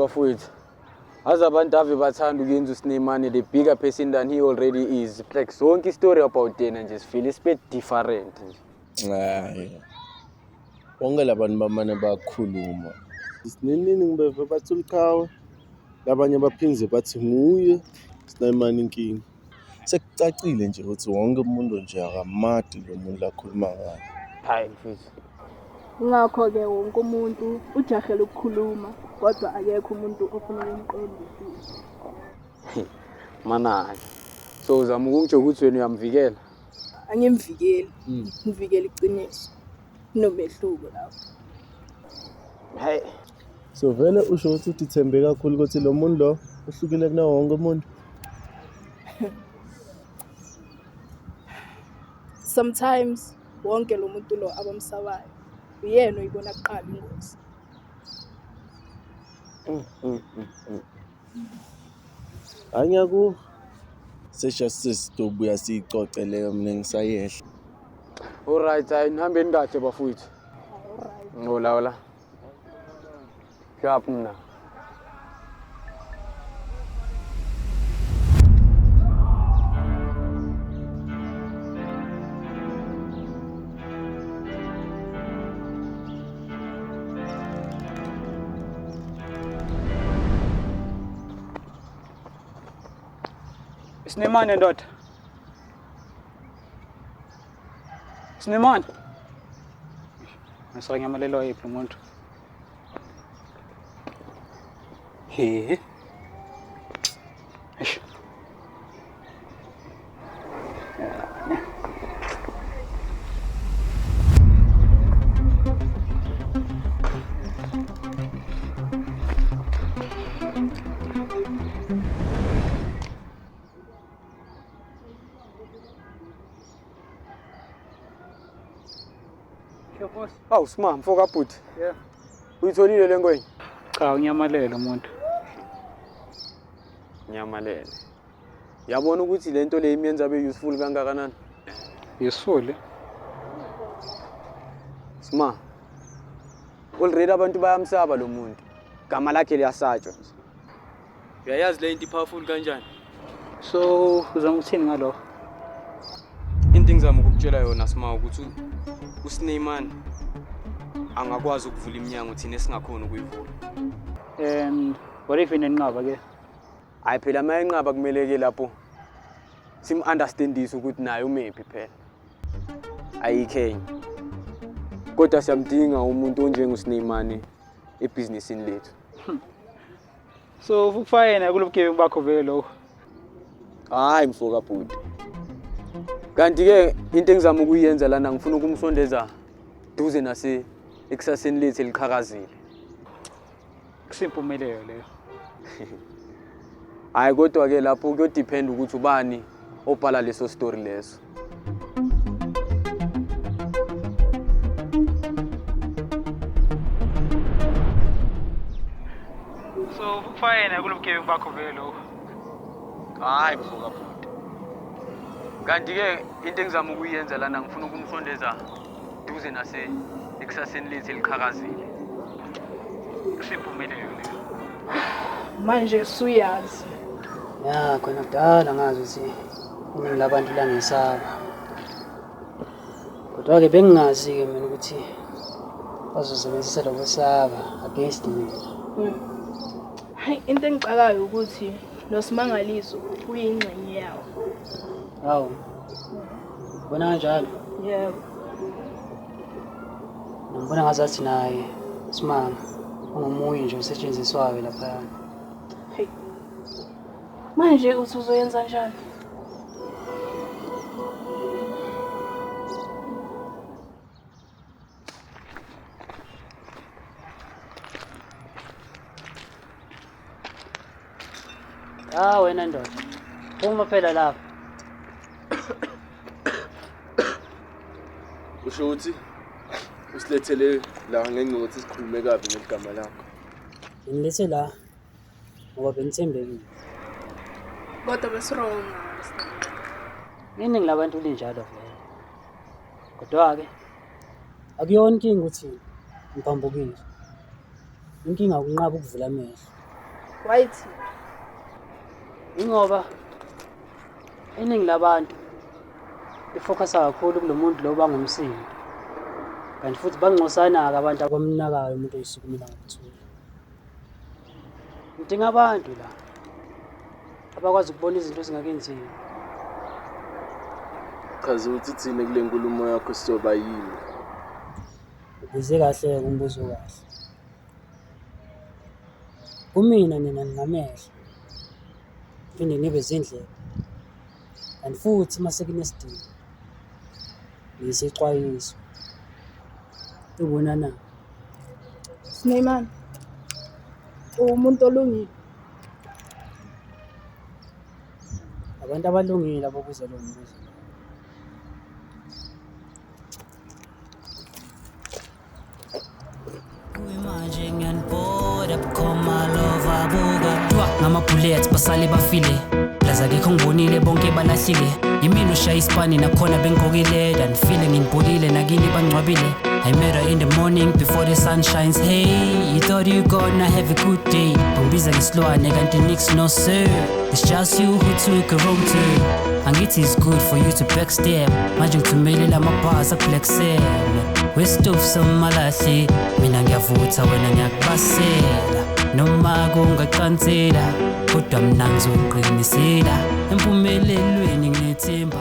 bafowethu. As abantu ave bathanda ukuyenza uSneymane the bigger person than he already is. Like zonke story about yena nje sifeel is bit different nje. Hayi. Wonke labantu bamane bakhuluma. Sinenini ngibeve bathi uliqhawe. Labanye baphinze bathi nguye Sneymane inkingi. Sekucacile nje ukuthi wonke umuntu nje akamadi lo muntu lakhuluma ngayo. Hayi mfethu. Ngakho ke wonke umuntu ujahela ukukhuluma kodwa akekho umuntu ofuna ukumqondisisa. Mana. So uzama ukungitsho ukuthi wena uyamvikela. Angimvikeli. Ngivikela iqiniso. Nomehluko lapho. Hey. So vele usho ukuthi uthembe kakhulu ukuthi lo muntu lo uhlukile kunawo wonke umuntu. Sometimes wonke lo muntu lo abamsabayo uyena uyibona kuqala ingozi. Angiyaku sesiyasistobuya sicocele mina ngisayehla. Alright, ayihambeni kahle bafowethu. Ngola. Shap mina. Sneymane ndoda. Sneymane. Masaka nyamalelo yiphi umuntu? He. Eish. Awu sima mfoka bhuti. Yeah. Uyitholile le ngoyi? Cha unyamalele umuntu. Nyamalele. Yabona ukuthi lento le imiyenza abe useful kangakanani? Useful. Sima. Already abantu bayamsaba lo muntu. Gama lakhe liyasatshwa nje. Uyayazi le into powerful kanjani? So uzama ukuthini ngalo? Into engizama ukukutshela yona Sima ukuthi uSneymane angakwazi ukuvula iminyango thina esingakhona ukuyivula. And what if inenqaba ke? Hayi phela mayenqaba kumeleke lapho sim understandise ukuthi naye umephi phela. Ayikhenye. Kodwa siyamdinga umuntu onjengoSneymane ebusinessini lethu. So ukufayena kulobugebengu bakho vele lo. Hayi mfoka bhuti. Kanti ke into engizama ukuyenza lana ngifuna ukumsondeza duze nase ekusaseni lethu eliqhakazile. Kusimpumelelo leyo. Hayi kodwa ke lapho kuyodepend ukuthi ubani obhala leso story leso. So ukufayena kulobugebengu bakho vele lo. Hayi mfoka bhuti. Kanti ke into engizama ukuyenza lana ngifuna ukumsondeza duze nase ekusaseni lethu eliqhakazile. Kusimpumelelo leyo. Manje suyazi. Ya khona kudala ngazi ukuthi uningi labantu langesaba. Kodwa ke bengingazi ke mina ukuthi bazosebenzisa lo kwesaba against mina. Hayi into engicakayo ukuthi nosimangaliso uyingcenye yawo. Hawu. Bona kanjalo. Yebo. Ngibona ngazathi naye Simanga ungomunye nje usetshenziswayo lapha. Hey. Manje usuzoyenza njani? Wena ndoda. Uma phela lapha. Usho ukuthi usilethele la ngeke ukuthi sikhulume kabi ngegama lakho. Ngilise la ngoba bengithembekile. Kodwa besirong. Iningi labantu linjalo vele. Kodwa ke akuyona inkinga ukuthi ngipambukile. Inkinga ukunqaba ukuvula amehlo. Wayithi Ingoba iningi labantu lifocusa kakhulu kulo muntu lo bangumsindo. Kanti futhi bangcosana-ke abantu abamnakayo umuntu oyisukumela ngokuthula. Ngidinga abantu la abakwazi ukubona izinto ezingakenziwa. Chaza ukuthi thina kule nkulumo yakho sizoba yini. Ubize kahle umbuzo kahle. Kumina nina ningamehlo. Phinde nibe zindlela. Kanti futhi mase kunesidingo. Yisixwayiso. Ubona na. Sneman, umuntu olungile. Abantu abalungile abokuze lo mbuzo. Manje ngiyanibhoda bukhoma lova buka ngama-bullets basale bafile laza kekho ngibonile bonke balahlile yimina ushaya isipani nakhona bengigqokile danifile nginibholile nakini bangcwabile I met her in the morning before the sun shines. Hey, you thought you gonna have a good day. Bangibiza ngesilwane kanti nix no sir. It's just you who took a wrong turn. Angithi it's good for you to backstab. Manje ngithumele lamabhasi aku-Black Sam. Westove somalahle mina ngiyavutha wena ngiyakubasela noma kungacansela kodwa mina ngizoqinisela empumelelweni nginethemba